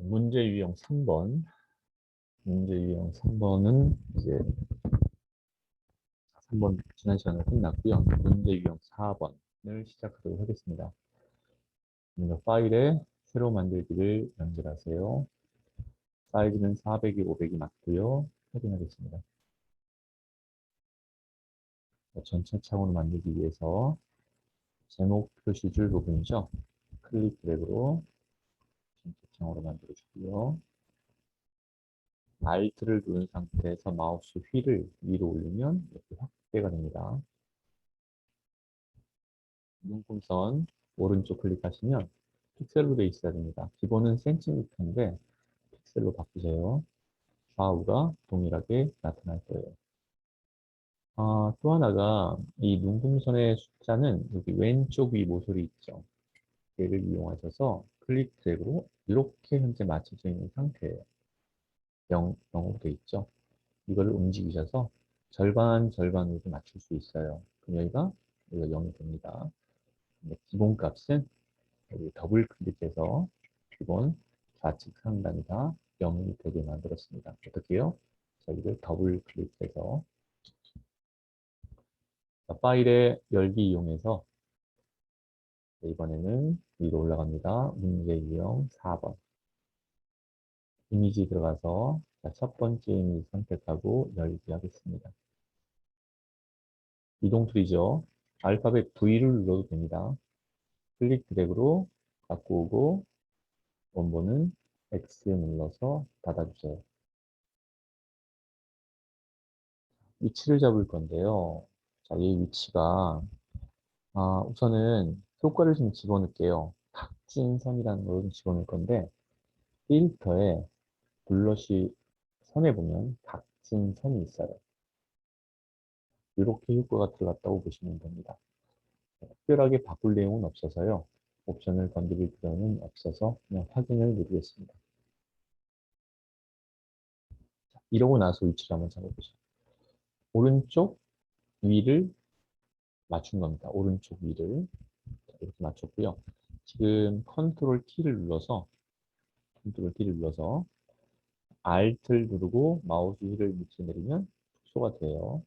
문제 유형 3번. 문제 유형 3번은 이제 3번 지난 시간에 끝났고요. 문제 유형 4번을 시작하도록 하겠습니다. 먼저 파일에 새로 만들기를 연결하세요. 사이즈는 400이 500이 맞고요. 확인하겠습니다. 전체 창으로 만들기 위해서 제목 표시줄 부분이죠. 클릭 드래그로 전체 창으로 만들어주고요. Alt를 누른 상태에서 마우스 휠을 위로 올리면 이렇게 확대가 됩니다. 눈금선 오른쪽 클릭하시면 픽셀로 되어 있어야 됩니다. 기본은 센티미터인데 픽셀로 바꾸세요. 좌우가 동일하게 나타날 거예요. 또 하나가 이 눈금선의 숫자는 여기 왼쪽 위 모서리 있죠. 얘를 이용하셔서 클릭 드래그로 이렇게 현재 맞춰져 있는 상태예요. 0으로 되어 있죠. 이거를 움직이셔서 절반으로 맞출 수 있어요. 그럼 여기가 0이 됩니다. 기본 값은 여기 더블 클릭해서 기본 좌측 상단이 다 0이 되게 만들었습니다. 어떻게요? 저기를 더블 클릭해서 파일의 열기 이용해서 이번에는 위로 올라갑니다. 문제 유형 4번. 이미지 들어가서 첫 번째 이미지 선택하고 열기 하겠습니다. 이동 툴이죠. 알파벳 V를 눌러도 됩니다. 클릭 드래그로 갖고 오고 원본은 X 눌러서 닫아주세요. 위치를 잡을 건데요. 자, 이 위치가 우선은 효과를 좀 집어넣을게요. 각진선이라는 걸 좀 집어넣을 건데 필터에 블러시 선에 보면 각진선이 있어요. 이렇게 효과가 들어갔다고 보시면 됩니다. 특별하게 바꿀 내용은 없어서요. 옵션을 건드릴 필요는 없어서 그냥 확인을 누르겠습니다. 이러고 나서 위치를 한번 잡아보죠. 오른쪽 위를 맞춘 겁니다. 오른쪽 위를 이렇게 맞췄고요. 지금 컨트롤 키를 눌러서 Alt를 누르고 마우스 휠을 밑으로 내리면 축소가 돼요.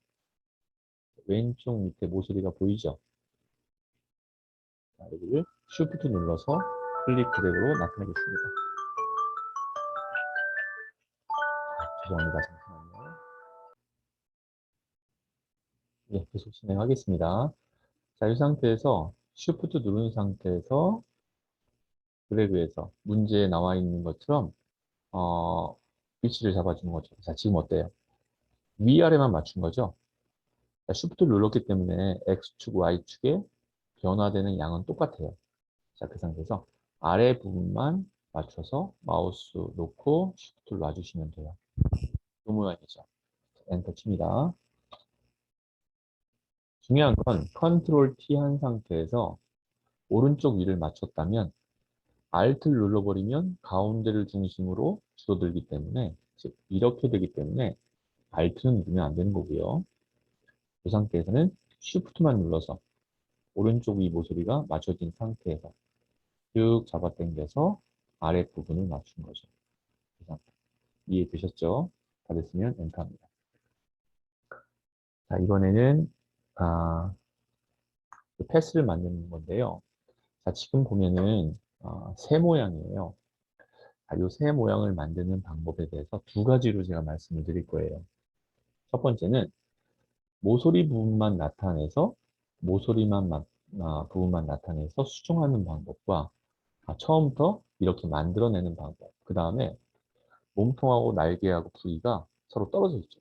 왼쪽 밑에 모서리가 보이죠? 자, 여기를 Shift 눌러서 클릭 드래그로 나타내겠습니다. 죄송합니다. 잠시만요. 예, 계속 진행하겠습니다. 자, 이 상태에서 Shift 누른 상태에서 드래그해서 문제에 나와 있는 것처럼 위치를 잡아주는 거죠. 자, 지금 어때요? 위아래만 맞춘 거죠? 자, Shift를 눌렀기 때문에 X축, Y축의 변화되는 양은 똑같아요. 자, 그 상태에서 아래 부분만 맞춰서 마우스 놓고 Shift를 놔주시면 돼요. 이 모양이죠. 엔터 칩니다. 중요한 건 컨트롤 T 한 상태에서 오른쪽 위를 맞췄다면 Alt를 눌러버리면 가운데를 중심으로 줄어들기 때문에 즉 이렇게 되기 때문에 Alt는 누르면 안 되는 거고요. 이 상태에서는 Shift만 눌러서 오른쪽 위 모서리가 맞춰진 상태에서 쭉 잡아당겨서 아랫부분을 맞춘 거죠. 이 상태. 이해되셨죠? 다 됐으면 엔터합니다. 자, 이번에는 패스를 만드는 건데요. 자, 지금 보면은 새 모양이에요. 이 새 모양을 만드는 방법에 대해서 두 가지로 제가 말씀을 드릴 거예요. 첫 번째는 모서리 부분만 나타내서 부분만 나타내서 수정하는 방법과 처음부터 이렇게 만들어내는 방법. 그 다음에 몸통하고 날개하고 부위가 서로 떨어져 있죠.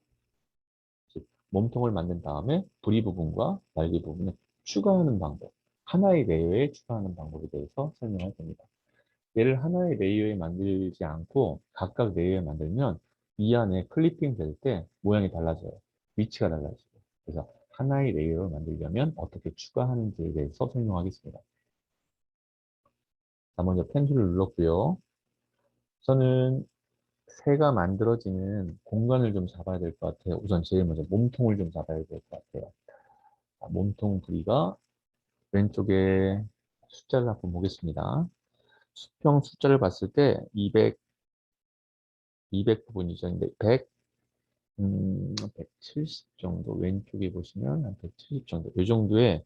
즉, 몸통을 만든 다음에 부리 부분과 날개 부분을 추가하는 방법. 하나의 레이어에 추가하는 방법에 대해서 설명할 겁니다. 얘를 하나의 레이어에 만들지 않고 각각 레이어에 만들면 이 안에 클리핑 될 때 모양이 달라져요. 위치가 달라지고. 그래서 하나의 레이어를 만들려면 어떻게 추가하는지에 대해서 설명하겠습니다. 자, 먼저 펜툴을 눌렀고요. 저는 새가 만들어지는 공간을 좀 잡아야 될 것 같아요. 우선 제일 먼저 몸통을 좀 잡아야 될 것 같아요. 자, 몸통 부위가 왼쪽에 숫자를 한번 보겠습니다. 수평 숫자를 봤을 때 200 부분이죠. 근데 170 정도, 왼쪽에 보시면 한 170 정도, 이 정도의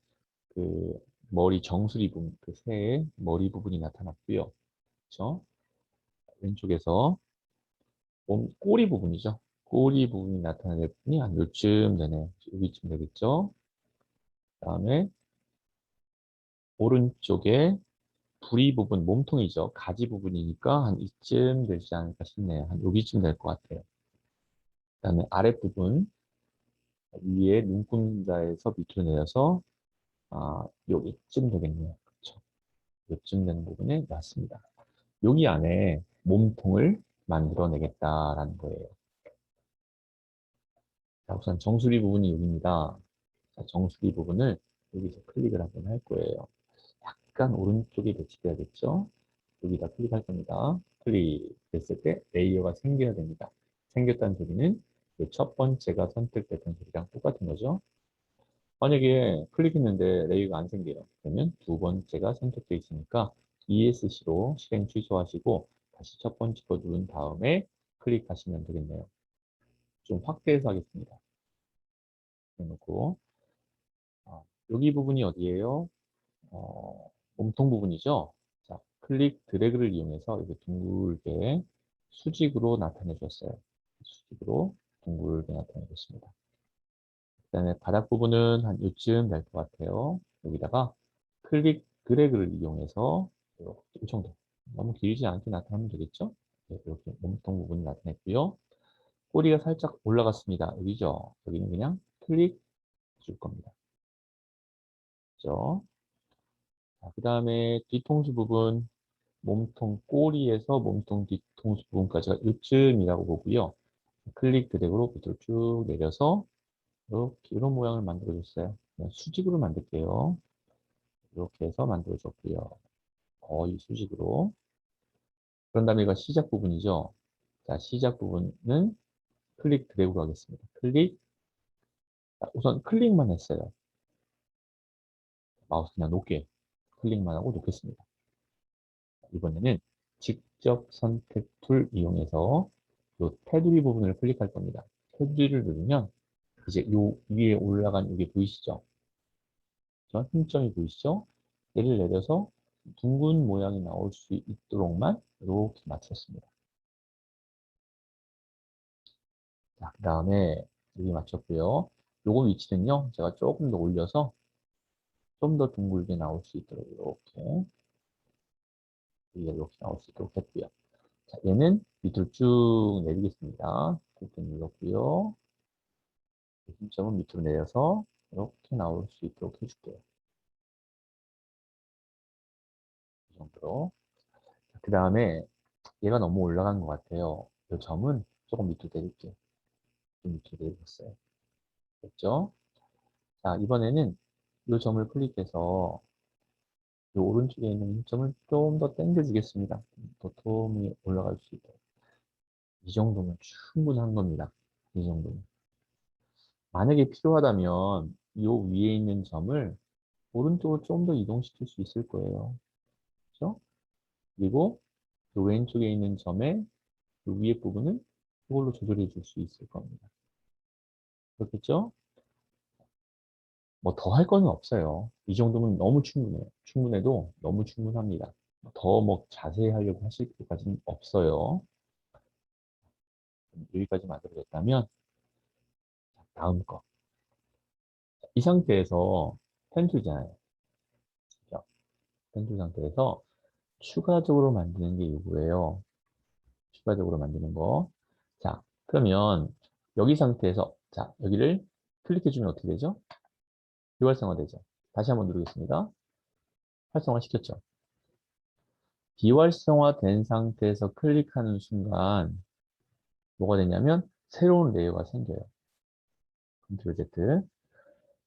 그 머리 정수리 부분, 그 새의 머리 부분이 나타났고요. 그렇죠? 왼쪽에서 꼬리 부분이죠. 꼬리 부분이 나타나는 부분이 한 요쯤 되네요. 여기쯤 되겠죠? 그다음에 오른쪽에 부리 부분, 몸통이죠. 가지 부분이니까 한 이쯤 되지 않을까 싶네요. 한 여기쯤 될 것 같아요. 그다음에 아랫부분, 위에 눈금자에서 밑으로 내려서 여기쯤 되겠네요. 그렇죠. 요쯤 되는 부분에 맞습니다. 여기 안에 몸통을 만들어내겠다라는 거예요. 자, 우선 정수리 부분이 여기입니다. 자, 정수리 부분을 여기서 클릭을 한번 할 거예요. 약간 오른쪽에 배치돼야겠죠? 여기다 클릭할 겁니다. 클릭했을 때 레이어가 생겨야 됩니다. 생겼다는 소리는 그첫 번째가 선택됐던 소리랑 똑같은 거죠. 만약에 클릭했는데 레이어가 안 생겨요. 그러면 두 번째가 선택되어 있으니까 ESC로 실행 취소하시고 다시 첫 번째 거 누른 다음에 클릭하시면 되겠네요. 좀 확대해서 하겠습니다. 해놓고 여기 부분이 어디예요? 몸통 부분이죠. 자, 클릭 드래그를 이용해서 이렇게 둥글게 수직으로 나타내 줬어요. 수직으로 둥글게 나타내 줬습니다. 그다음에 바닥 부분은 한 요쯤 될 것 같아요. 여기다가 클릭 드래그를 이용해서 이렇게 이 정도, 너무 길지 않게 나타나면 되겠죠? 네, 이렇게 몸통 부분이 나타냈고요. 꼬리가 살짝 올라갔습니다. 여기죠? 여기는 그냥 클릭 줄 겁니다. 그죠? 그 다음에 뒤통수 부분, 몸통 꼬리에서 몸통 뒤통수 부분까지가 요쯤이라고 보고요. 클릭 드래그로 밑으로 쭉 내려서 이렇게 이런 모양을 만들어 줬어요. 그냥 수직으로 만들게요. 이렇게 해서 만들어 줬고요. 거의 수직으로. 그런 다음에 이거 시작 부분이죠. 자, 시작 부분은 클릭 드래그로 하겠습니다. 클릭. 자, 우선 클릭만 했어요. 마우스 그냥 높게 클릭만 하고 놓겠습니다. 이번에는 직접 선택 툴 이용해서 이 테두리 부분을 클릭할 겁니다. 테두리를 누르면 이제 요 위에 올라간 이게 보이시죠? 힘점이 보이시죠? 얘를 내려서 둥근 모양이 나올 수 있도록만 이렇게 맞췄습니다. 자, 그 다음에 여기 맞췄고요. 요거 위치는요, 제가 조금 더 올려서 좀 더 둥글게 나올 수 있도록 이렇게 나올 수 있도록 했고요. 자, 얘는 밑으로 쭉 내리겠습니다. 이렇게 눌렀고요. 힘점은 밑으로 내려서 이렇게 나올 수 있도록 해줄게요. 이 정도로. 그 다음에 얘가 너무 올라간 것 같아요. 이 점은 조금 밑으로 내릴게요. 좀 밑으로 내렸어요. 됐죠? 자, 이번에는 이 점을 클릭해서 이 오른쪽에 있는 힘점을 좀 더 당겨주겠습니다. 도톰이 올라갈 수 있도록. 이 정도면 충분한 겁니다. 이 정도면. 만약에 필요하다면 이 위에 있는 점을 오른쪽으로 좀 더 이동시킬 수 있을 거예요. 그렇죠? 그리고 그 왼쪽에 있는 점의 그 위에 부분을 이걸로 조절해 줄 수 있을 겁니다. 그렇겠죠? 뭐 더 할 거는 없어요. 이 정도면 너무 충분해요. 충분해도 너무 충분합니다. 더 뭐 자세히 하려고 하실 필요까지는 없어요. 여기까지 만들어졌다면 다음 거. 이 상태에서 펜툴이잖아요. 그죠? 펜툴 상태에서 추가적으로 만드는 게 이거예요. 추가적으로 만드는 거. 자, 그러면 여기 상태에서 자, 여기를 클릭해주면 어떻게 되죠? 비활성화되죠. 다시 한번 누르겠습니다. 활성화 시켰죠. 비활성화된 상태에서 클릭하는 순간 뭐가 되냐면 새로운 레이어가 생겨요. 컨트롤 Z.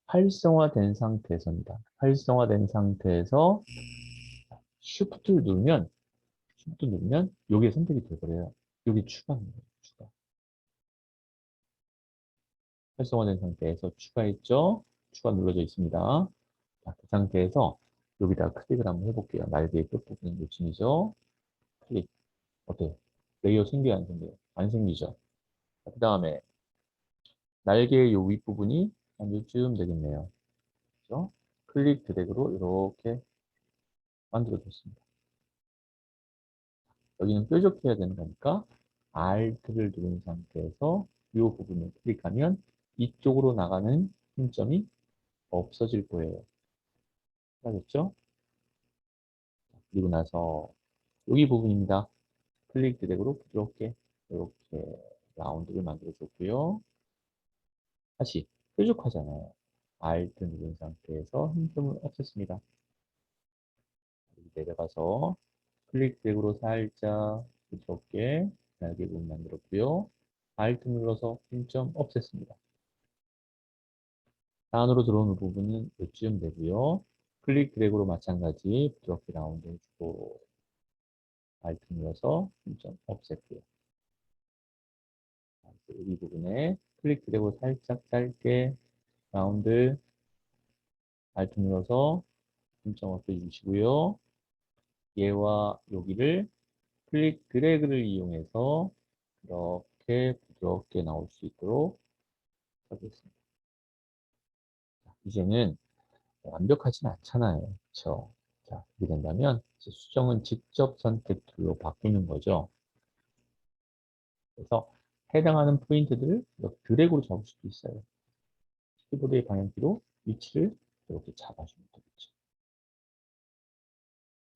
활성화된 상태에서입니다. 활성화된 상태에서 Shift를 누르면 이게 선택이 되버려요. 여기 추가입니다. 추가. 활성화된 상태에서 추가했죠. 추가 눌러져 있습니다. 자, 그 상태에서 여기다 클릭을 한번 해볼게요. 날개의 끝부분인 요즘이죠. 클릭. 어때요? 레이어 생겨요, 안 생겨요? 안 생기죠. 그 다음에 날개의 요 윗부분이 한 요쯤 되겠네요. 그죠? 클릭 드래그로 이렇게 만들어줬습니다. 여기는 뾰족해야 되는 거니까 Alt를 누른 상태에서 이 부분을 클릭하면 이쪽으로 나가는 힘점이 없어질 거예요. 알겠죠? 그리고 나서 여기 부분입니다. 클릭 드래그로 부드럽게 이렇게 라운드를 만들어 줬고요. 다시 뾰족하잖아요. Alt 누른 상태에서 힘점을 없앴습니다. 내려가서 클릭 드래그로 살짝 부드럽게 날개 부분 만들었고요. Alt 눌러서 힘점 없앴습니다. 안으로 들어오는 부분은 이쯤 되고요. 클릭 드래그로 마찬가지 부드럽게 라운드 해주고 Alt 눌러서 힘점 없앴고요. 이 부분에 클릭 드래그로 살짝 짧게 라운드 Alt 눌러서 힘점 없애주시고요. 얘와 여기를 클릭 드래그를 이용해서 이렇게 부드럽게 나올 수 있도록 하겠습니다. 이제는 완벽하진 않잖아요. 그렇죠? 자, 이렇게 된다면 수정은 직접 선택 툴로 바꾸는 거죠. 그래서 해당하는 포인트들을 이렇게 드래그로 잡을 수도 있어요. 키보드의 방향키로 위치를 이렇게 잡아주면 되겠죠.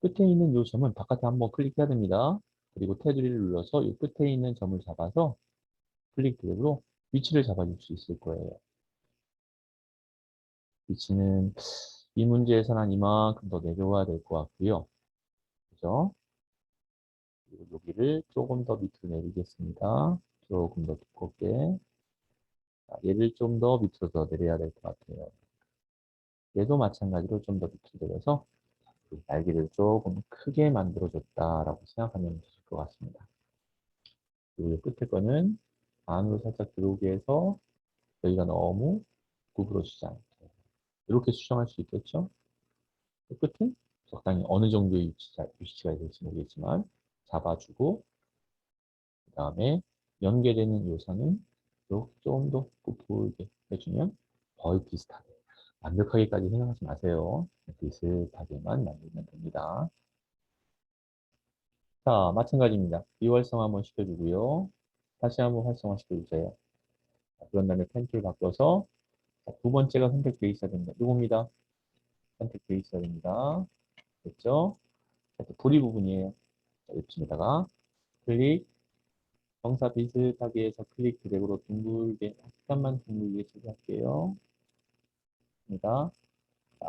끝에 있는 이 점은 바깥에 한번 클릭해야 됩니다. 그리고 테두리를 눌러서 이 끝에 있는 점을 잡아서 클릭 드래그로 위치를 잡아줄 수 있을 거예요. 위치는 이 문제에서는 한 이만큼 더 내려와야 될 것 같고요. 그죠? 그리고 여기를 조금 더 밑으로 내리겠습니다. 조금 더 두껍게. 얘를 좀 더 밑으로 더 내려야 될 것 같아요. 얘도 마찬가지로 좀 더 밑으로 내려서 날개를 조금 크게 만들어줬다라고 생각하면 되실 것 같습니다. 그리고 끝에 거는 안으로 살짝 들어오게 해서 여기가 너무 구부러지지 않게 이렇게 수정할 수 있겠죠? 끝은 적당히 어느 정도의 위치가 될지 모르겠지만 잡아주고 그 다음에 연계되는 요선은 이렇게 좀 더 굽게 해주면 거의 비슷하게 완벽하게까지 생각하지 마세요. 비슷하게만 만들면 됩니다. 자, 마찬가지입니다. 비활성화 한번 시켜주고요. 다시 한번 활성화 시켜주세요. 그런 다음에 펜툴 바꿔서 두 번째가 선택되어 있어야 됩니다. 이겁니다. 선택되어 있어야 됩니다. 됐죠? 부리 부분이에요. 자, 이쯤에다가 클릭, 정사 비슷하게 해서 클릭 드래그로 둥글게, 약간만 둥글게 처리할게요. 입니다.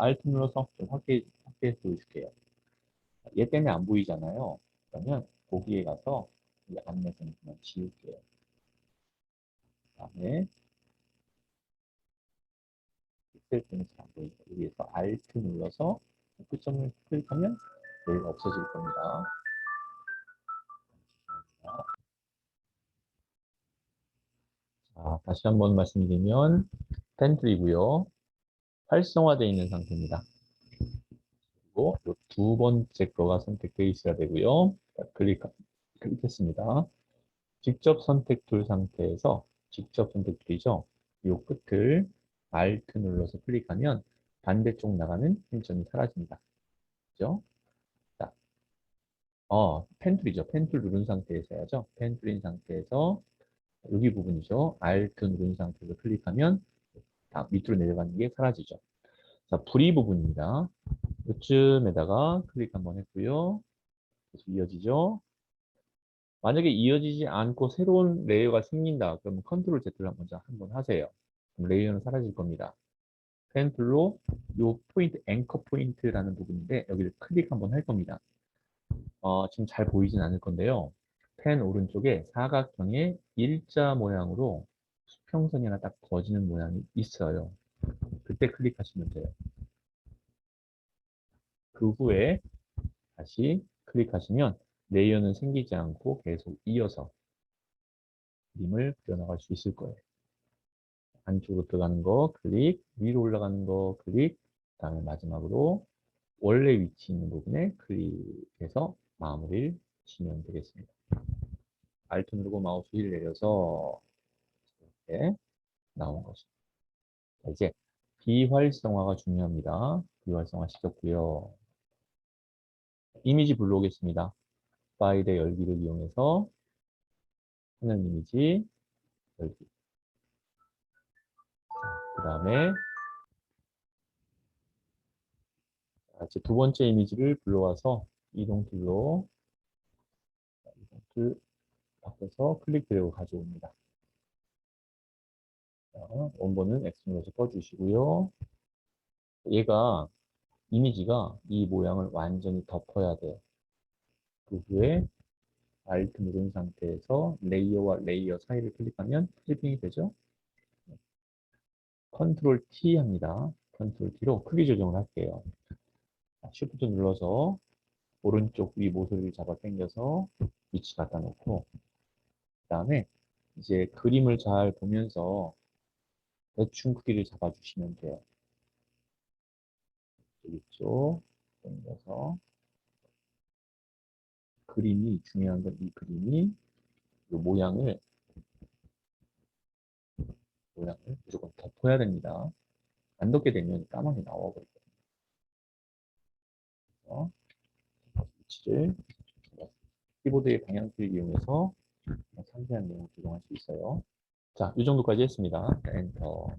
Alt 눌러서 좀 확대해서 보여줄게요. 얘 때문에 안 보이잖아요. 그러면 거기에 가서 이 안내선 그냥 지울게요. 다음에 픽셀 때문에 잘 안 보이죠. 여기에서 Alt 눌러서 끝점을 클릭하면 여기가 없어질 겁니다. 자, 다시 한번 말씀드리면 펜트리고요. 활성화되어 있는 상태입니다. 그리고 두 번째 거가 선택되어 있어야 되고요. 자, 클릭했습니다. 직접 선택 툴 상태에서 직접 선택 툴이죠. 이 끝을 Alt 눌러서 클릭하면 반대쪽 나가는 힘점이 사라집니다. 그죠? 자, 펜툴이죠. 펜툴 누른 상태에서 해야죠. 펜툴인 상태에서 여기 부분이죠. Alt 누른 상태에서 클릭하면 다 밑으로 내려가는 게 사라지죠. 자, 부리 부분입니다. 이쯤에다가 클릭 한번 했고요. 계속 이어지죠. 만약에 이어지지 않고 새로운 레이어가 생긴다. 그러면 컨트롤 Z를 먼저 한번 하세요. 그럼 레이어는 사라질 겁니다. 펜 툴로 요 포인트, 앵커 포인트라는 부분인데 여기를 클릭 한번 할 겁니다. 지금 잘 보이진 않을 건데요. 펜 오른쪽에 사각형의 일자 모양으로 수평선이 하나 딱 그어지는 모양이 있어요. 그때 클릭하시면 돼요. 그 후에 다시 클릭하시면 레이어는 생기지 않고 계속 이어서 그림을 그려나갈 수 있을 거예요. 안쪽으로 들어가는 거 클릭, 위로 올라가는 거 클릭, 그 다음에 마지막으로 원래 위치 있는 부분에 클릭해서 마무리를 치면 되겠습니다. Alt 누르고 마우스 휠 내려서 이렇게 나온 거죠. 자, 이제 비활성화가 중요합니다. 비활성화 시켰고요. 이미지 불러오겠습니다. 파일의 열기를 이용해서 하는 이미지 열기. 그 다음에 이제 두 번째 이미지를 불러와서 이동 툴로 이동 툴 바꿔서 클릭 드래그 가져옵니다. 자, 원본은 엑스플로서 꺼주시고요. 얘가 이미지가 이 모양을 완전히 덮어야 돼요. 그 후에 Alt 누른 상태에서 레이어와 레이어 사이를 클릭하면 클리핑이 되죠. 컨트롤 T 합니다. 컨트롤 T로 크기 조정을 할게요. Shift 눌러서 오른쪽 위 모서리를 잡아 당겨서 위치 갖다 놓고 그 다음에 이제 그림을 잘 보면서 대충 크기를 잡아주시면 돼요. 이쪽 당겨서 그림이 중요한 건 이 그림이 이 모양을 무조건 덮어야 됩니다. 안 덮게 되면 까맣게 나와버리거든요. 위치를 키보드의 방향키를 이용해서 상세한 내용을 조정할 수 있어요. 자, 이 정도까지 했습니다. 엔터.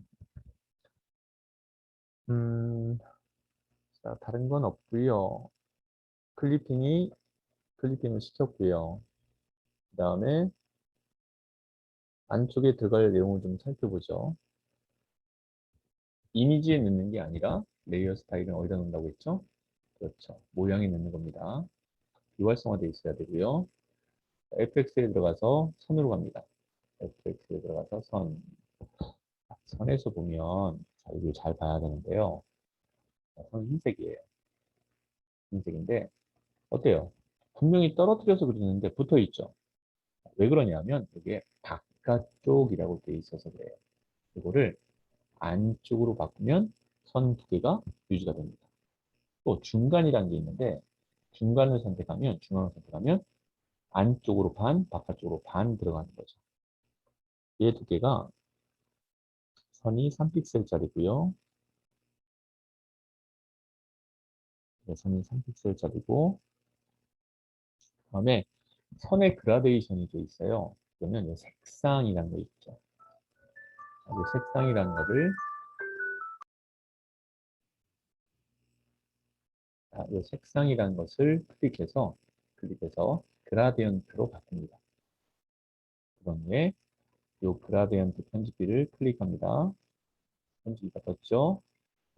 자, 다른 건 없고요. 클리핑을 시켰고요. 그 다음에 안쪽에 들어갈 내용을 좀 살펴보죠. 이미지에 넣는 게 아니라 레이어 스타일은 어디다 넣는다고 했죠? 그렇죠. 모양에 넣는 겁니다. 비활성화되어 있어야 되고요. FX에 들어가서 선으로 갑니다. FX에 들어가서 선. 선에서 보면 자, 이걸 잘 봐야 되는데요. 선은 흰색이에요. 흰색인데 어때요? 분명히 떨어뜨려서 그리는데 붙어 있죠. 왜 그러냐면 이게 바깥쪽이라고 되어 있어서 그래요. 이거를 안쪽으로 바꾸면 선 두 개가 유지가 됩니다. 또 중간이라는 게 있는데 중간을 선택하면 안쪽으로 반, 바깥쪽으로 반 들어가는 거죠. 얘 두 개가 선이 3픽셀짜리고요. 선이 3픽셀짜리고 그다음에 선의 그라데이션이 돼 있어요. 그러면 이 색상이라는 거 있죠. 이 색상이라는 거를 이 색상이라는 것을 클릭해서 그라디언트로 바꿉니다. 그런 후에 이 그라디언트 편집기를 클릭합니다. 편집기가 떴죠.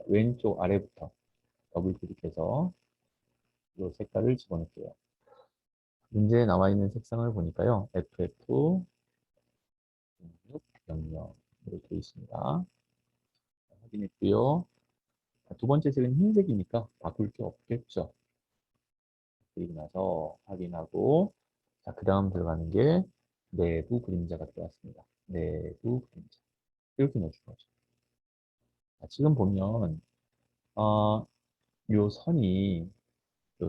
왼쪽 아래부터 더블 클릭해서 이 색깔을 집어넣을게요. 문제에 나와 있는 색상을 보니까요. FF 0600 이렇게 되어 있습니다. 확인했고요. 두 번째 색은 흰색이니까 바꿀 게 없겠죠. 그리고 나서 확인하고 자, 그 다음 들어가는 게 내부 그림자가 들어갔습니다. 내부 그림자. 이렇게 넣어준 거죠. 자, 지금 보면 어, 요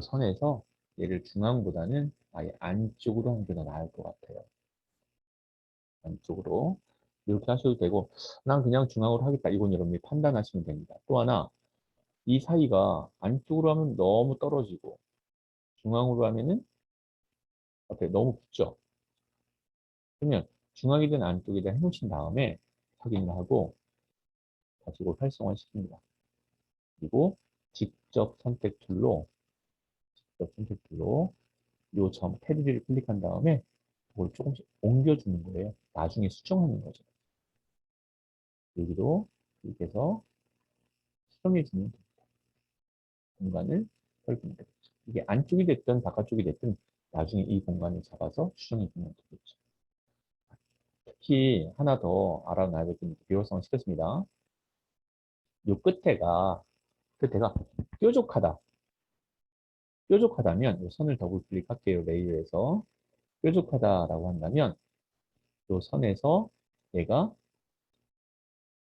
선에서 얘를 중앙보다는 아예 안쪽으로 하는 게 더 나을 것 같아요. 안쪽으로. 이렇게 하셔도 되고 난 그냥 중앙으로 하겠다. 이건 여러분이 판단하시면 됩니다. 또 하나 이 사이가 안쪽으로 하면 너무 떨어지고 중앙으로 하면은 어때? 너무 붙죠? 그러면 중앙이든 안쪽이든 해놓으신 다음에 확인을 하고 다시 이걸 활성화시킵니다. 그리고 직접 선택 툴로 요 점 테두리를 클릭한 다음에 그걸 조금씩 옮겨주는 거예요. 나중에 수정하는 거죠. 여기도 클릭해서 수정해주는 공간을 넓히면 되겠죠. 이게 안쪽이 됐든 바깥쪽이 됐든 나중에 이 공간을 잡아서 수정해주면 되겠죠. 특히 하나 더 알아놔야 될 게 비효성을 시켰습니다. 요 끝에가 뾰족하다. 뾰족하다면 이 선을 더블 클릭할게요. 레이어에서 뾰족하다라고 한다면 이 선에서 얘가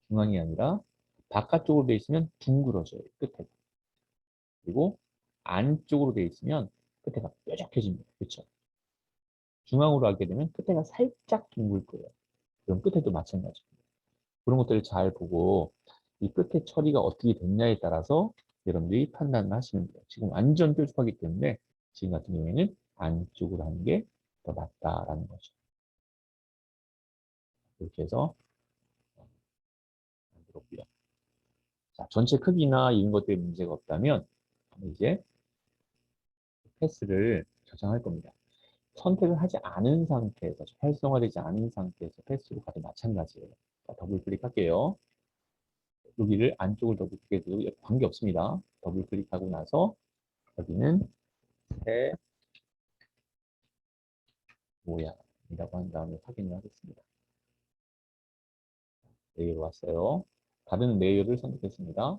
중앙이 아니라 바깥쪽으로 돼 있으면 둥그러져요. 끝에가. 그리고 안쪽으로 돼 있으면 끝에가 뾰족해집니다. 그렇죠? 중앙으로 하게 되면 끝에가 살짝 둥글 거예요. 그럼 끝에도 마찬가지입니다. 그런 것들을 잘 보고 이 끝에 처리가 어떻게 됐냐에 따라서 여러분들이 판단을 하시면 돼요. 지금 완전 뾰족하기 때문에 지금 같은 경우에는 안쪽으로 하는 게 더 낫다라는 거죠. 이렇게 해서 만들었고요. 자, 전체 크기나 이런 것들에 문제가 없다면 이제 패스를 저장할 겁니다. 선택을 하지 않은 상태에서, 활성화되지 않은 상태에서 패스로 가도 마찬가지예요. 자, 더블 클릭할게요. 여기를 안쪽을 더블 클릭해도 관계없습니다. 더블 클릭하고 나서 여기는 새 모양이라고 한 다음에 확인을 하겠습니다. 레이어로 왔어요. 다른 레이어를 선택했습니다.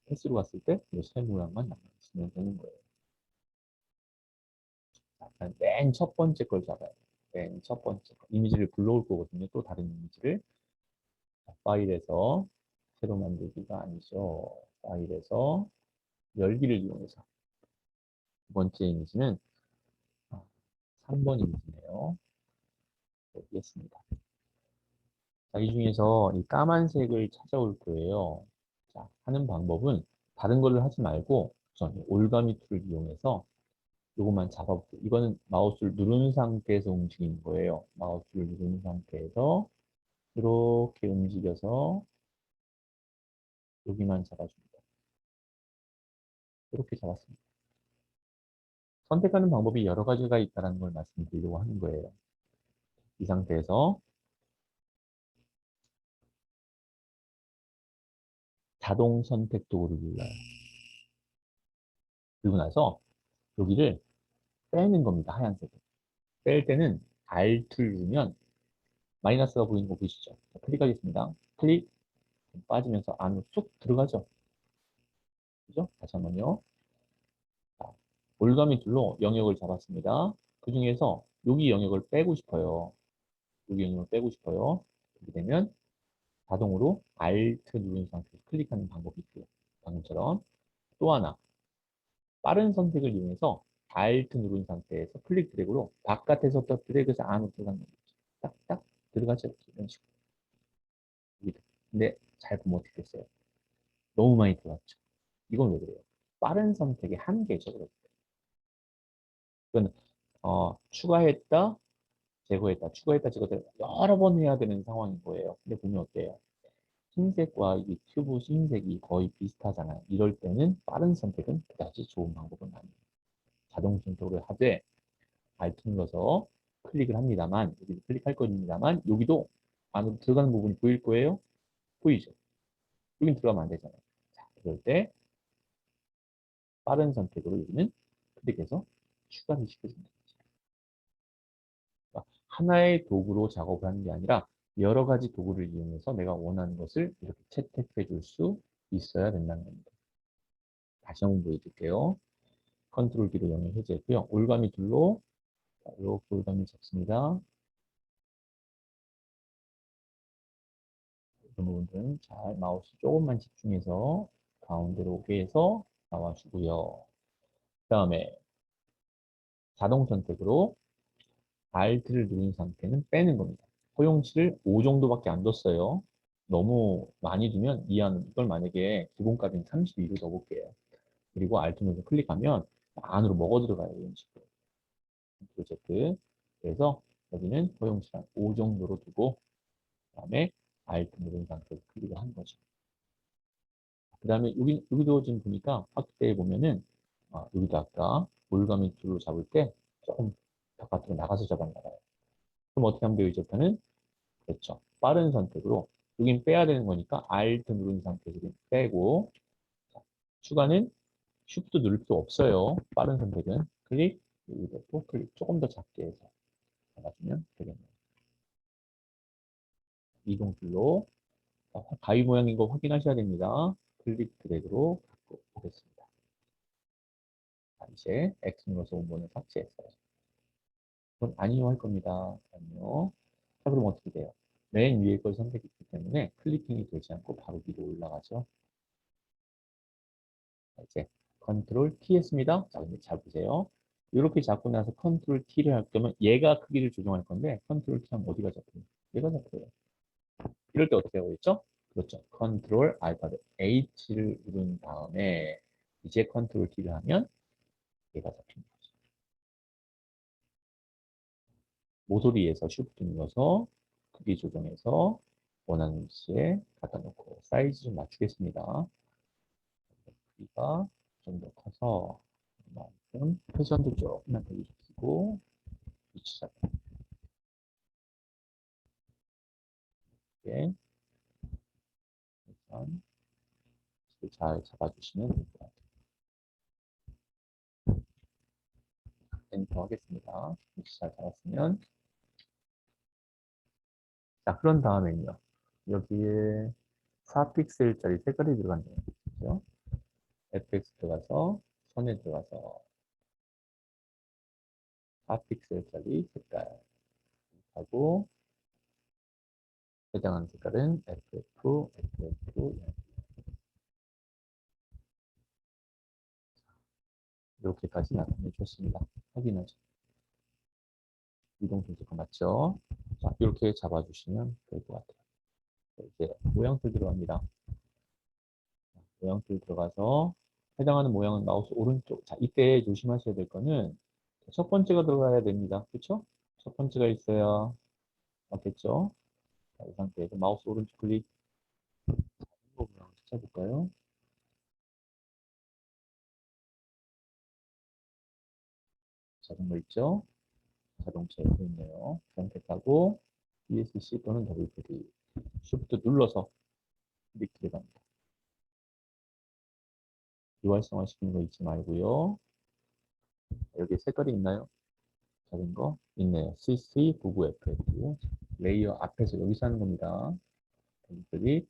패스로 갔을 때 이 새 모양만 남아있으면 되는 거예요. 맨 첫 번째 걸 잡아야 돼요. 맨 첫 번째 거. 이미지를 불러올 거거든요. 또 다른 이미지를. 파일에서 새로 만들기가 아니죠. 파일에서 열기를 이용해서 두 번째 이미지는 3번 이미지네요. 여기겠습니다. 자, 이 중에서 이 까만색을 찾아올 거예요. 자, 하는 방법은 다른 걸로 하지 말고 우선 올가미 툴을 이용해서 이것만 잡아볼게요. 이거는 마우스를 누른 상태에서 움직이는 거예요. 마우스를 누른 상태에서 이렇게 움직여서 여기만 잡아줍니다. 이렇게 잡았습니다. 선택하는 방법이 여러 가지가 있다는 걸 말씀드리려고 하는 거예요. 이 상태에서 자동 선택 도구를 눌러요. 그리고 나서 여기를 빼는 겁니다. 하얀색을. 뺄 때는 Alt를 누르면 마이너스가 보이는 거 보이시죠? 자, 클릭하겠습니다. 클릭. 빠지면서 안으로 쑥 들어가죠. 그죠? 다시 한번요. 자, 올가미 툴로 영역을 잡았습니다. 그 중에서 여기 영역을 빼고 싶어요. 여기 영역을 빼고 싶어요. 그렇게 되면 자동으로 Alt 누른 상태에서 클릭하는 방법이 있고요. 방금처럼 또 하나 빠른 선택을 이용해서 Alt 누른 상태에서 클릭 드래그로 바깥에서부터 드래그해서 안으로 들어가는 거죠. 딱딱 들어가죠. 이런 식으로. 근데 잘 보면 어떻게 됐어요? 너무 많이 들어갔죠. 이건 왜 그래요? 빠른 선택의 한계죠. 그렇죠? 이건 추가했다, 제거했다, 추가했다, 제거했다 여러 번 해야 되는 상황인 거예요. 근데 보면 어때요? 흰색과 이 큐브 흰색이 거의 비슷하잖아요. 이럴 때는 빠른 선택은 그다지 좋은 방법은 아니에요. 자동 선택을 하되 Alt 눌러서 클릭을 합니다만 여기 클릭할 겁니다만 여기도 안으로 들어가는 부분이 보일 거예요. 보이죠? 여긴 들어가면 안 되잖아요. 자, 그럴 때 빠른 선택으로 여기는 클릭해서 추가를 시켜줍니다. 그러니까 하나의 도구로 작업을 하는 게 아니라 여러 가지 도구를 이용해서 내가 원하는 것을 이렇게 채택해 줄 수 있어야 된다는 겁니다. 다시 한번 보여드릴게요. 컨트롤 키로 영역 해제했고요. 올가미 툴로 이렇게 올가미 잡습니다. 이 부분들은 잘 마우스 조금만 집중해서 가운데로 오게 해서 나와주고요. 그 다음에 자동 선택으로 Alt를 누른 상태는 빼는 겁니다. 허용치를 5 정도밖에 안 뒀어요. 너무 많이 두면 이걸 만약에 기본값인 32로 넣어볼게요. 그리고 Alt 눌러서 클릭하면 안으로 먹어 들어가요. 이런 식으로. 프로젝트. 그래서 여기는 허용치 한 5 정도로 두고 그다음에 Alt 누른 상태에서 클릭을 한 거죠. 그다음에 여기도 지금 보니까 확대해 보면은 여기도 아까 올가미 툴로 잡을 때 조금 바깥으로 나가서 잡았나 봐요. 그럼 어떻게 하면 돼요? 이 접근은 그렇죠. 빠른 선택으로 여긴 빼야 되는 거니까 Alt 누른 상태에서 빼고 자, 추가는 Shift 누를 필요 없어요. 빠른 선택은 클릭 여기도 또 클릭 조금 더 작게 해서 잡아주면 되겠네요. 이동툴로 가위 모양인 거 확인하셔야 됩니다. 클릭 드래그로 갖고 오겠습니다. 자, 이제 X 눌러서 원본을 삭제했어요. 그건 아니요 할 겁니다. 아니요. 자, 그럼 어떻게 돼요? 맨 위에 걸 선택했기 때문에 클리킹이 되지 않고 바로 위로 올라가죠. 자, 이제 컨트롤 T 했습니다. 자, 근데 잘 보세요. 이렇게 잡고 나서 컨트롤 T를 할 거면 얘가 크기를 조정할 건데 컨트롤 T 하면 어디가 잡혀요? 얘가 잡혀요. 이럴 때 어떻게 하고 있죠? 그렇죠. 컨트롤 알파벳 H를 누른 다음에 이제 컨트롤 T를 하면 얘가 잡힙니다. 모서리에서 쉬프트 눌러서 크기 조정해서 원하는 위치에 갖다 놓고 사이즈 좀 맞추겠습니다. 크기가 좀 더 커서 이만큼 패션도 조금만 더 일으키고 위치 잡고 이렇게 일단 잘 잡아주시면 될 것 같아요. 엔터 하겠습니다. 위치 잘 잡았으면 자 그런 다음에는요. 여기에 4픽셀짜리 색깔이 들어갔네요. 그죠? FX 들어가서 선에 들어가서 4픽셀짜리 색깔 하고 해당하는 색깔은 FF, FF 이렇게까지 나타내 줬습니다. 확인하죠. 이동 순서가 맞죠? 자, 이렇게 잡아주시면 될 것 같아요. 이제 모양틀 들어갑니다. 모양틀 들어가서 해당하는 모양은 마우스 오른쪽. 자, 이때 조심하셔야 될 거는 첫 번째가 들어가야 됩니다. 그렇죠? 첫 번째가 있어야 맞겠죠? 자, 이 상태에서 마우스 오른쪽 클릭. 모양 찾아볼까요? 자전거 있죠? 자동차에 있네요. 선택하고 ESC 또는 더블 클릭. Shift 눌러서 클릭 들어갑니다. 비활성화 시키는 거 잊지 말고요. 여기 색깔이 있나요? 작은 거 있네요. CC 99FF 레이어 앞에서 여기서 하는 겁니다. 더블 클릭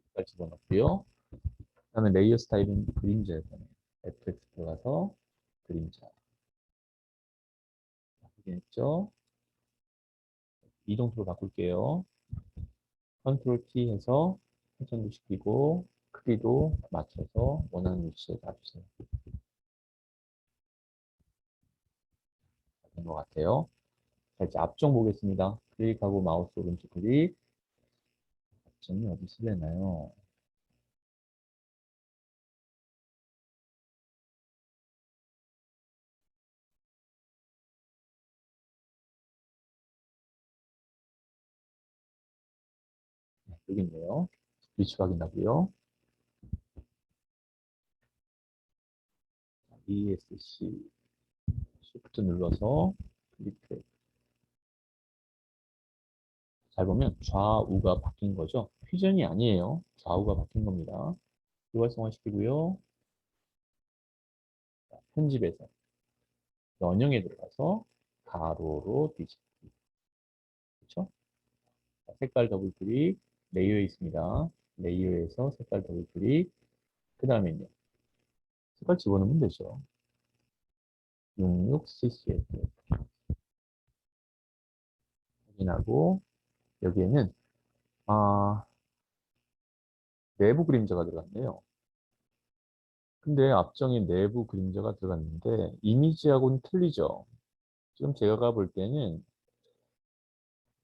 색깔 집어넣고요. 그다음에 레이어 스타일은 그림자였잖아요. FX 들어가서 그림자 확인했죠? 이동수로 바꿀게요. 컨트롤 T 해서 회전도 시키고 크기도 맞춰서 원하는 위치에 놔주세요. 된 것 같아요. 자, 이제 앞쪽 보겠습니다. 클릭하고 마우스 오른쪽 클릭. 앞쪽이 어디 쓰려나요? 네, 여기 있네요. 위치 확인하고요. ESC Shift 눌러서 클릭. 잘 보면 좌우가 바뀐 거죠. 퓨전이 아니에요. 좌우가 바뀐 겁니다. 비활성화 시키고요. 편집에서 변형에 들어가서 가로로 뒤집기. 그렇죠? 색깔 더블 클릭, 레이어에 있습니다. 레이어에서 색깔 더블 클릭, 그 다음에요. 색깔 집어넣으면 되죠. 66CCF 확인하고 여기에는 내부 그림자가 들어갔네요. 근데 앞정에 내부 그림자가 들어갔는데 이미지하고는 틀리죠. 지금 제가 볼 때는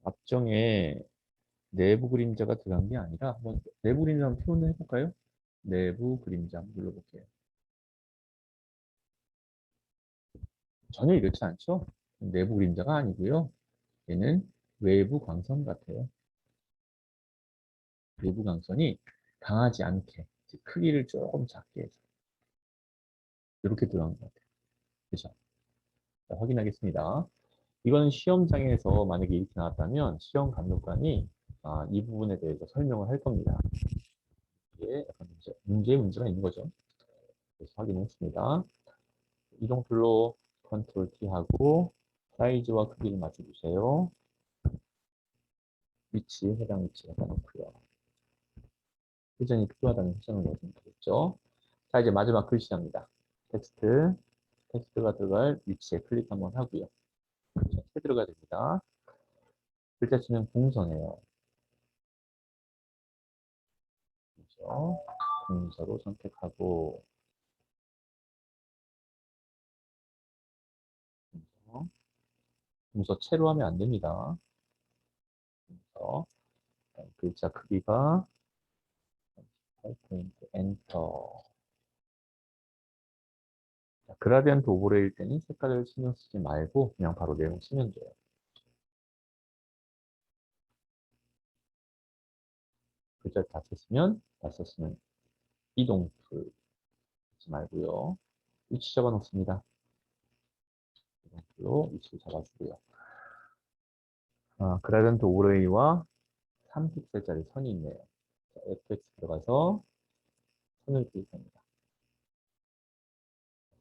앞정에 내부 그림자가 들어간 게 아니라 한번 내부 그림자 한번 표현을 해볼까요? 내부 그림자 한번 눌러볼게요. 전혀 이렇지 않죠? 내부 그림자가 아니고요. 얘는 외부 광선 같아요. 외부 광선이 강하지 않게 크기를 조금 작게 해서 이렇게 들어간 것 같아요. 그죠? 자, 확인하겠습니다. 이거는 시험장에서 만약에 이렇게 나왔다면 시험 감독관이 이 부분에 대해서 설명을 할 겁니다. 이게 약간 문제가 있는 거죠. 그래서 확인했습니다. 이동툴로 컨트롤 T 하고 사이즈와 크기를 맞춰주세요. 위치, 해당 위치 갖다 놓고요. 회전이 필요하다는 회전을 넣어주면 되겠죠. 자, 이제 마지막 글씨랍니다. 텍스트, 텍스트가 들어갈 위치에 클릭 한번 하고요. 자, 들어가야 됩니다. 글자수는 궁서네요. 그렇죠? 궁서로 선택하고 궁서, 궁서체로 하면 안 됩니다. 궁서, 글자 크기가 8포인트 엔터. 자, 그라디언트 오버레이일 때는 색깔을 신경 쓰지 말고 그냥 바로 내용 쓰면 돼요. 글자를 다 썼으면 이동 툴 하지 말고요. 위치 잡아 놓습니다. 이동 툴로 위치를 잡아주고요. 그라디언트 오버레이와 3픽셀짜리 선이 있네요. 자, FX 들어가서 선을 클릭합니다.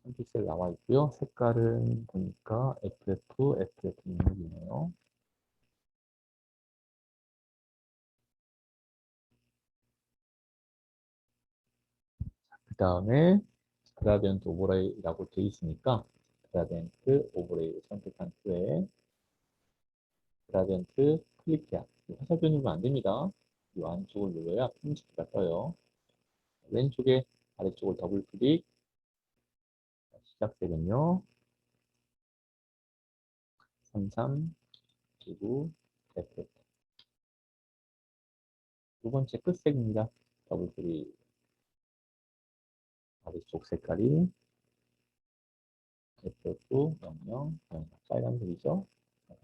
3픽셀 나와 있고요. 색깔은 보니까 FF66이네요. 그 다음에 그라디언트 오버레이라고 되어 있으니까 그라디언트 오버레이를 선택한 후에 그라디언트 클릭해야 화살표 누르면 안 됩니다. 이 안쪽을 눌러야 편집기가 떠요. 왼쪽에 아래쪽을 더블 클릭 시작되면요. 33, 99, FF 두 번째 끝색입니다. 더블 클릭 아래쪽 색깔이 FF 00, 빨간색이죠. 한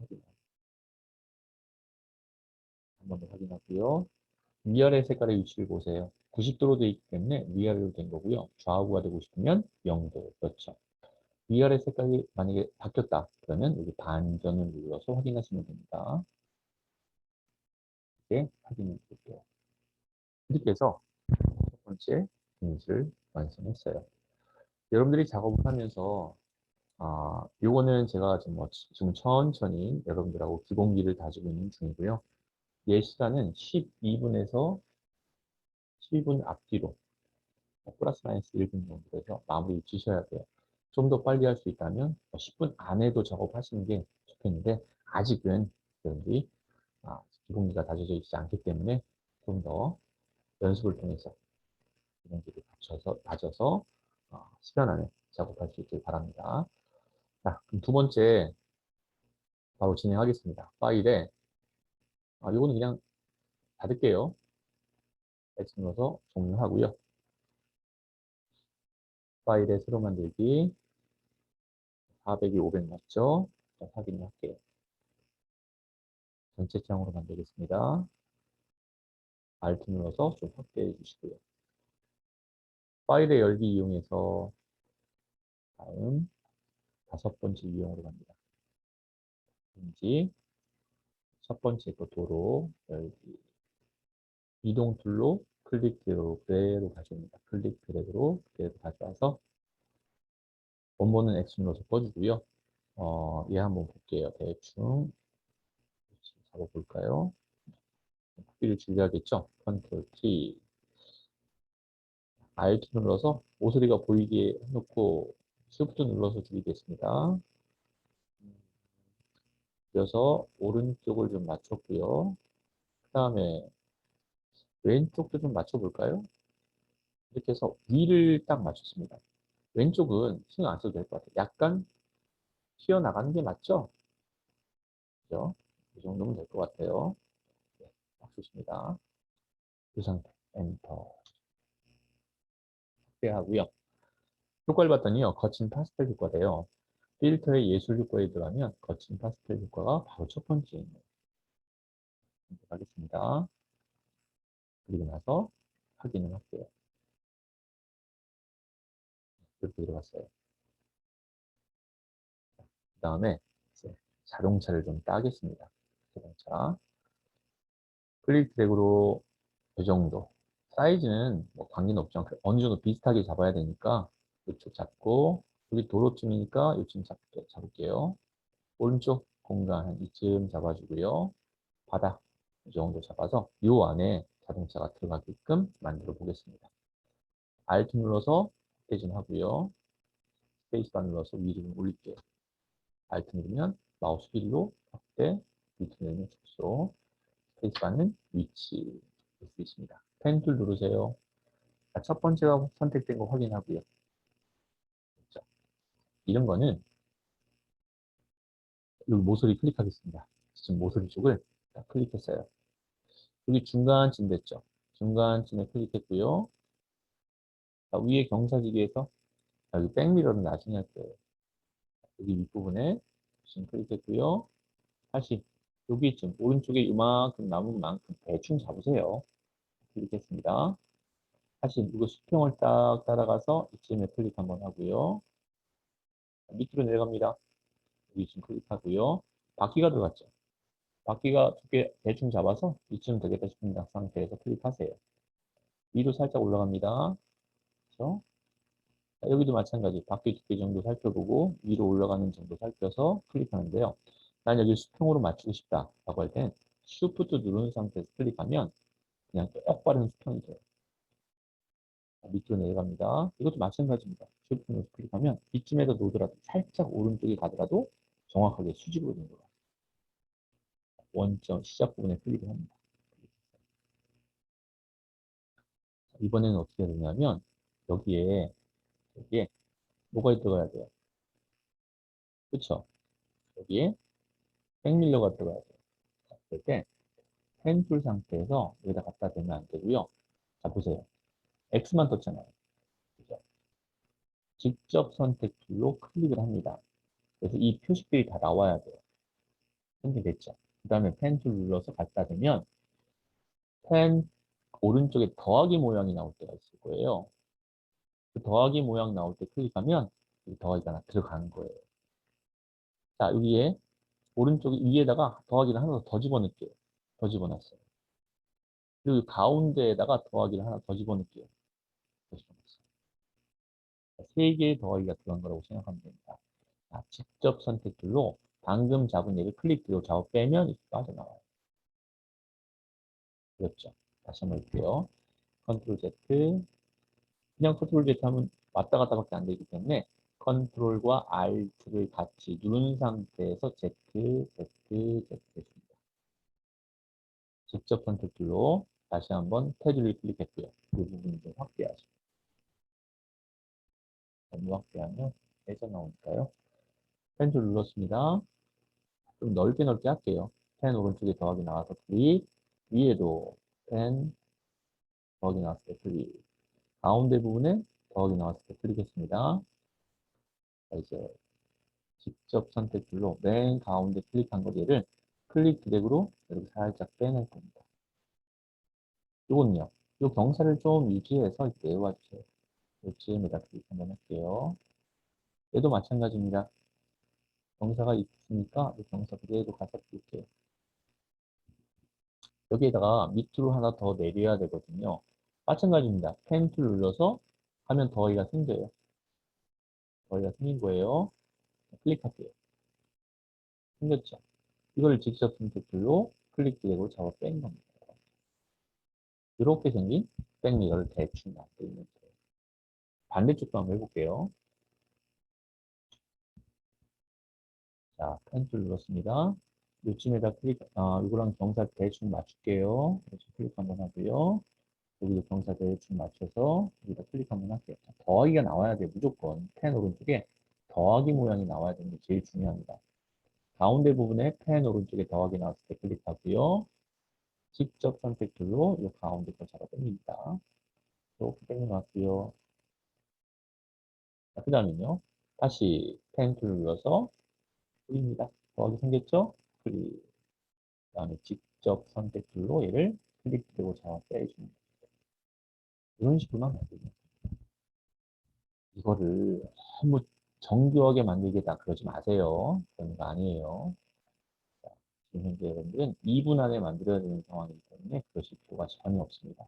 번 더 확인하고요. 위아래 색깔의 위치를 보세요. 90도로 되어 있기 때문에 위아래로 된 거고요. 좌우가 되고 싶으면 0도. 그렇죠. 위아래 색깔이 만약에 바뀌었다. 그러면 여기 반전을 눌러서 확인하시면 됩니다. 이렇게 확인해 볼게요. 이렇게 해서 첫 번째 유닛을 완성했어요. 여러분들이 작업을 하면서 요거는 제가 지금 천천히 여러분들하고 기본기를 다지고 있는 중이고요. 얘 시간은 12분에서 12분 앞뒤로 플러스 마이너스 1분 정도 해서 마무리 지셔야 돼요. 좀 더 빨리 할 수 있다면 10분 안에도 작업하시는 게 좋겠는데 아직은 여러분들이 기본기가 다져져 있지 않기 때문에 좀 더 연습을 통해서 기본기를 다져서 시간 안에 작업할 수 있길 바랍니다. 자, 그럼 두 번째 바로 진행하겠습니다. 파일에 이거는 그냥 닫을게요. X 눌러서 종료하고요. 파일에 새로 만들기 400이 500 맞죠? 자, 확인할게요. 전체 창으로 만들겠습니다. Alt 눌러서 좀 확대해 주시고요. 파일의 열기 이용해서 다음 다섯 번째 유형으로 갑니다. 첫 번째 거 도로 열기 이동 툴로 클릭 드래그 그대로 가져옵니다. 클릭 드래그로 그대로 가져와서 원본은 X 눌러서 꺼주고요. 얘 한번 볼게요. 대충 잡아볼까요? 크기를 줄여야겠죠? 컨트롤 T Alt 눌러서 모서리가 보이게 해놓고 Shift 눌러서 줄이겠습니다. 그래서 오른쪽을 좀 맞췄고요. 그 다음에 왼쪽도 좀 맞춰볼까요? 이렇게 해서 위를 딱 맞췄습니다. 왼쪽은 신경 안 써도 될 것 같아요. 약간 튀어나가는 게 맞죠? 그죠? 이 정도면 될 것 같아요. 네, 딱 좋습니다. 이 상태, 엔터. 확대하고요. 효과를 봤더니요, 거친 파스텔 효과래요. 필터의 예술 효과에 들어가면 거친 파스텔 효과가 바로 첫 번째입니다. 하겠습니다. 그리고 나서 확인을 할게요. 이렇게 들어갔어요. 그 다음에 자동차를 좀 따겠습니다. 자동차. 클릭 드래그로 이 정도. 사이즈는 뭐 관계는 없죠. 어느 정도 비슷하게 잡아야 되니까 이쪽 잡고 여기 도로쯤이니까 이쯤 잡을게요. 오른쪽 공간 한 이쯤 잡아주고요. 바닥 이 정도 잡아서 이 안에 자동차가 들어가게끔 만들어 보겠습니다. Alt 눌러서 확대 하고요. 스페이스바 눌러서 위로 좀 올릴게요. Alt 누르면 마우스 휠로 확대, 밑으로 내리면 축소. 스페이스바는 위치 볼 수 있습니다. 펜툴 누르세요. 자, 첫 번째가 선택된 거 확인하고요. 그렇죠? 이런 거는 여기 모서리 클릭하겠습니다. 지금 모서리 쪽을 딱 클릭했어요. 여기 중간쯤 됐죠? 중간쯤에 클릭했고요. 자, 위에 경사지기에서 여기 백미러는 나중에 할 거예요. 여기 윗부분에 지금 클릭했고요. 다시 여기쯤 오른쪽에 이만큼 남은 만큼 대충 잡으세요. 클릭했습니다. 다시 이거 수평을 딱 따라가서 이쯤에 클릭 한번 하고요. 밑으로 내려갑니다. 여기 지금 클릭하고요. 바퀴가 들어갔죠. 바퀴가 두개 대충 잡아서 이쯤 되겠다 싶은 상태에서 클릭하세요. 위로 살짝 올라갑니다. 그렇죠? 자, 여기도 마찬가지. 바퀴 두 개 정도 살펴보고 위로 올라가는 정도 살펴서 클릭하는데요. 난 여기 수평으로 맞추고 싶다라고 할 땐 Shift 누르는 상태에서 클릭하면 그냥 똑바른 수평이 돼요. 밑으로 내려갑니다. 이것도 마찬가지입니다. Shift 눌러서 클릭하면 이쯤에서 놓더라도 살짝 오른쪽에 가더라도 정확하게 수직으로 된 거예요. 원점 시작 부분에 클릭을 합니다. 이번에는 어떻게 해야 되냐면 여기에 뭐가 들어가야 돼요? 그쵸? 여기에 백밀러가 들어가야 돼요. 그럴 때 펜툴 상태에서 여기다 갖다 대면 안 되고요. 자, 보세요. X만 떴잖아요. 그죠? 직접 선택 툴로 클릭을 합니다. 그래서 이 표식들이 다 나와야 돼요. 선택됐죠? 그 다음에 펜 툴 눌러서 갖다 대면 펜 오른쪽에 더하기 모양이 나올 때가 있을 거예요. 그 더하기 모양 나올 때 클릭하면 이 더하기가 하나 들어가는 거예요. 자, 여기에 오른쪽 위에다가 더하기를 하나 더 집어넣을게요. 더 집어넣었어요. 그리고 가운데에다가 더하기를 하나 더 집어넣을게요. 더 집어넣었어요. 세 개의 더하기가 들어간 거라고 생각하면 됩니다. 자, 직접 선택툴로 방금 잡은 얘를 클릭, 잡아 빼면 이렇게 빠져나와요. 그렇죠? 다시 한번 볼게요. 컨트롤 Z. 그냥 컨트롤 Z 하면 왔다 갔다밖에 안 되기 때문에 컨트롤과 Alt를 같이 누른 상태에서 Z, Z, Z 했습니다. 직접 선택툴로 다시 한번 테두리 클릭했고요. 이 부분 좀 확대하시고. 너무 확대하면 해서 나오니까요. 펜줄 눌렀습니다. 좀 넓게 넓게 할게요. 펜 오른쪽에 더하기 나와서 클릭. 위에도 펜 더하기 나왔을 때 클릭. 가운데 부분에 더하기 나왔을 때 클릭했습니다. 자, 이제 직접 선택줄로 맨 가운데 클릭한 거리를 클릭 드래그로 이렇게 살짝 빼낼 겁니다. 이건요. 이 경사를 좀 유지해서 이렇게 내려와주세요. 이쯤에다 클릭 한번 할게요. 얘도 마찬가지입니다. 경사가 있으니까 이 경사 그대로 갖다 드릴게요. 여기에다가 밑으로 하나 더 내려야 되거든요. 마찬가지입니다. 펜 툴 눌러서 하면 더하기가 생겨요. 더하기가 생긴 거예요. 클릭할게요. 생겼죠? 이걸 직접 선택툴로 클릭 드래그로 잡아 뺀 겁니다. 이렇게 생긴 백미러를 대충 만들면 돼요. 반대쪽도 한번 해볼게요. 자, 펜툴 눌렀습니다. 요쯤에다 클릭, 이거랑 경사 대충 맞출게요. 그래서 클릭 한번 하고요. 여기도 경사 대충 맞춰서 여기다 클릭 한번 할게요. 자, 더하기가 나와야 돼요. 무조건 펜 오른쪽에 더하기 모양이 나와야 되는 게 제일 중요합니다. 가운데 부분에 펜 오른쪽에 더하기 나왔을 때 클릭하고요. 직접 선택 툴로 이 가운데 거 잡아 당깁니다. 이렇게 당겨놨고요. 그 다음에요. 다시 펜 툴 눌러서 클릭입니다. 더하기 생겼죠? 클릭. 그 다음에 직접 선택 툴로 얘를 클릭되고 잡아 빼주는 거예요. 이런 식으로만 만들면 이거를 너무 정교하게 만들겠다 그러지 마세요. 그런 거 아니에요. 자, 지금 현재 여러분들은 2분 안에 만들어야 되는 상황이기 때문에 그러실 필요가 전혀 없습니다.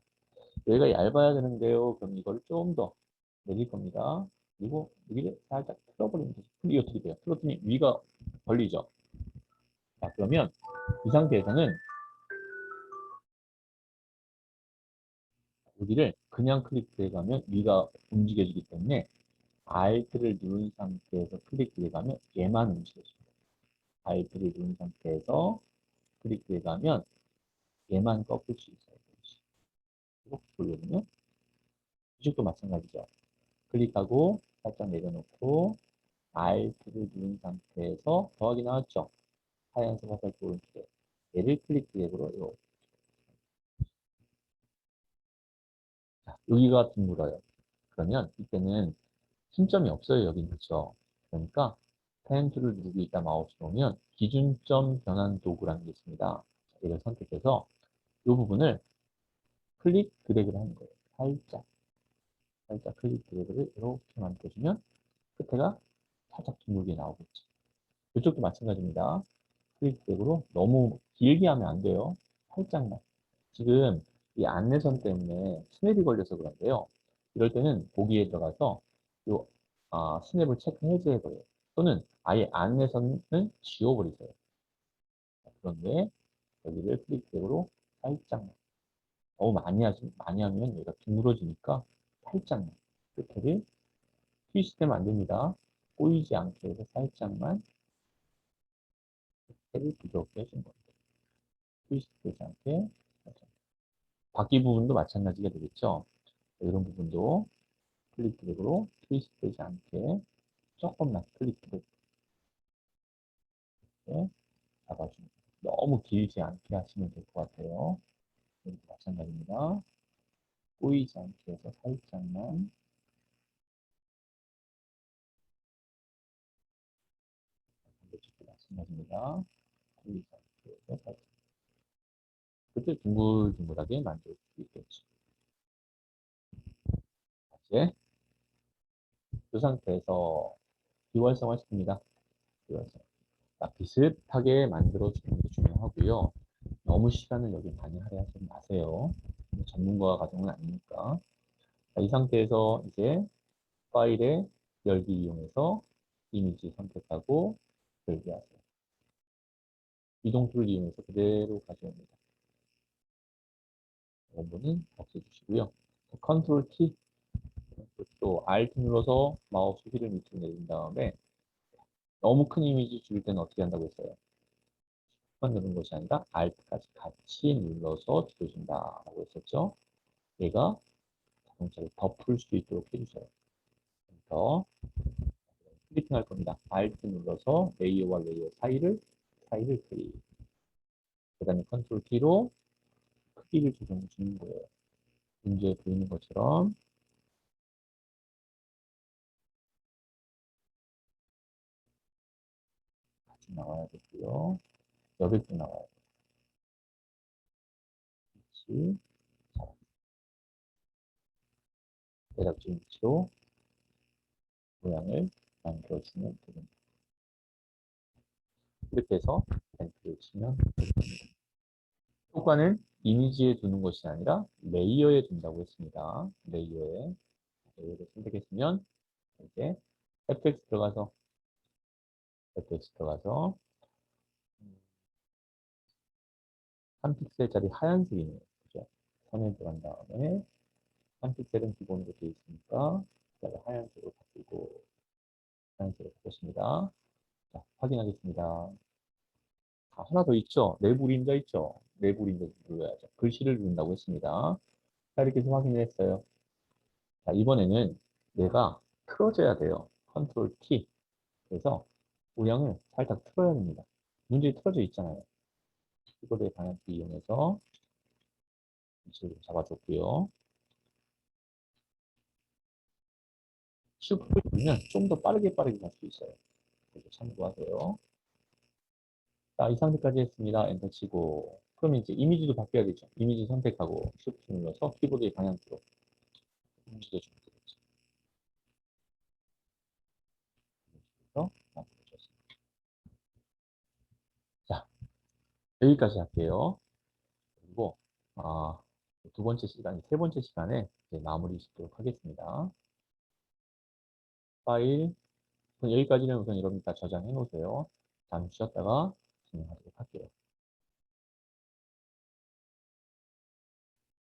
여기가 얇아야 되는데요. 그럼 이걸 좀 더 내릴 겁니다. 그리고 여기를 살짝 틀어버리면 되죠. 이게 어떻게 돼요? 틀었더니 위가 벌리죠. 자, 그러면 이 상태에서는 여기를 그냥 클릭해가면 위가 움직여지기 때문에 Alt를 누른 상태에서 클릭해가면 얘만 움직여집니다. Alt를 누른 상태에서 클릭 드래그 하면 얘만 꺾을 수 있어요. 이렇게 돌려보면 이쪽도 마찬가지죠. 클릭하고 살짝 내려놓고 Alt를 누른 상태에서 더하기 나왔죠. 하얀색 화살 오른쪽에 얘를 클릭 드래그로 이렇게. 자, 여기가 둥글어요. 그러면 이때는 심점이 없어요. 여기는 그렇죠. 그러니까 펜툴을 누르고 있다 마우스 오면 기준점 변환 도구라는 게 있습니다. 이걸 선택해서 이 부분을 클릭 드래그를 하는 거예요. 살짝 클릭 드래그를 이렇게 만들어주면 끝에가 살짝 둥글게 나오겠죠. 이쪽도 마찬가지입니다. 클릭 드래그로 너무 길게 하면 안 돼요. 살짝만. 지금 이 안내선 때문에 스냅이 걸려서 그런데요. 이럴 때는 보기에 들어가서 요 스냅을 체크 해제해버려요. 또는 아예 안내선을 지워버리세요. 그런데 여기를 클릭 드래그로 살짝만. 너무 많이 하면 얘가 둥그러지니까 살짝만. 끝에를 트위스트하면 안 됩니다. 꼬이지 않게 해서 살짝만 끝에를 부드럽게 해준 겁니다. 트위스트 되지 않게 살짝. 바퀴 부분도 마찬가지가 되겠죠. 이런 부분도 클릭 드래그로 트위스트 되지 않게 조금만 클릭 드래그 잡아줍니다. 너무 길지 않게 하시면 될 것 같아요. 여기도 마찬가지입니다. 꼬이지 않게 해서 살짝만 반대쪽도 마찬가지입니다. 꼬이지 않게 해서 살짝 그때 둥글둥글하게 만들 수 있겠죠. 이제 이 상태에서 비활성화 시킵니다. 비활성화. 비슷하게 만들어주는 게 중요하고요. 너무 시간을 여기 많이 할애하지 마세요. 전문가 과정은 아니니까. 이 상태에서 이제 파일에 열기 이용해서 이미지 선택하고 열기 하세요. 이동 툴을 이용해서 그대로 가져옵니다. 원본은 없애주시고요. 컨트롤 키, 또 Alt 눌러서 마우스 휠을 밑으로 내린 다음에 너무 큰 이미지 줄일 때는 어떻게 한다고 했어요? 만 누른 것이 아니라 Alt까지 같이 눌러서 줄여준다라고 했었죠. 얘가 자동차를 덮을 수 있도록 해주세요. 그래서 클릭할 겁니다. Alt 눌러서 레이어와 레이어 사이를 클릭. 그 다음에 컨트롤 키로 크기를 조정해 주는 거예요. 문제에 보이는 것처럼 같이 나와야 되고요. 여백도 나와야 돼요. 위치, 대략적인 위치로 모양을 만들어주면 됩니다. 이렇게 해서 엔트를 치면 되겠습니다. 효과는 이미지에 두는 것이 아니라 레이어에 둔다고 했습니다. 레이어를 선택했으면 이제 FX 들어가서 3픽셀짜리 하얀색이네요. 그죠? 선에 들어간 다음에 3픽셀은 기본으로 되어 있으니까 하얀색으로 바꾸고 하얀색으로 바꿨습니다. 자, 확인하겠습니다. 하나 더 있죠? 내부 그림자 있죠? 내부 그림자 눌러야죠. 글씨를 누른다고 했습니다. 자, 이렇게 해서 확인을 했어요. 자, 이번에는 얘가 틀어져야 돼요. 컨트롤 T. 그래서 모양을 살짝 틀어야 합니다. 문제에 틀어져 있잖아요. 키보드의 방향키 이용해서 위치를 잡아줬고요. 슈프를 누르면 좀 더 빠르게 갈 수 있어요. 그래서 참고하세요. 자, 이 상태까지 했습니다. 엔터 치고. 그럼 이제 이미지도 바뀌어야겠죠. 이미지 선택하고 Shift 눌러서 키보드의 방향키로 움직여주면 되겠죠. 그래서 만들어졌습니다. 자, 여기까지 할게요. 그리고 두 번째 시간, 세 번째 시간에 이제 마무리 짓도록 하겠습니다. 파일, 여기까지는 우선 여러분 다 저장해 놓으세요. 잠시 쉬었다가 진행하도록 할게요.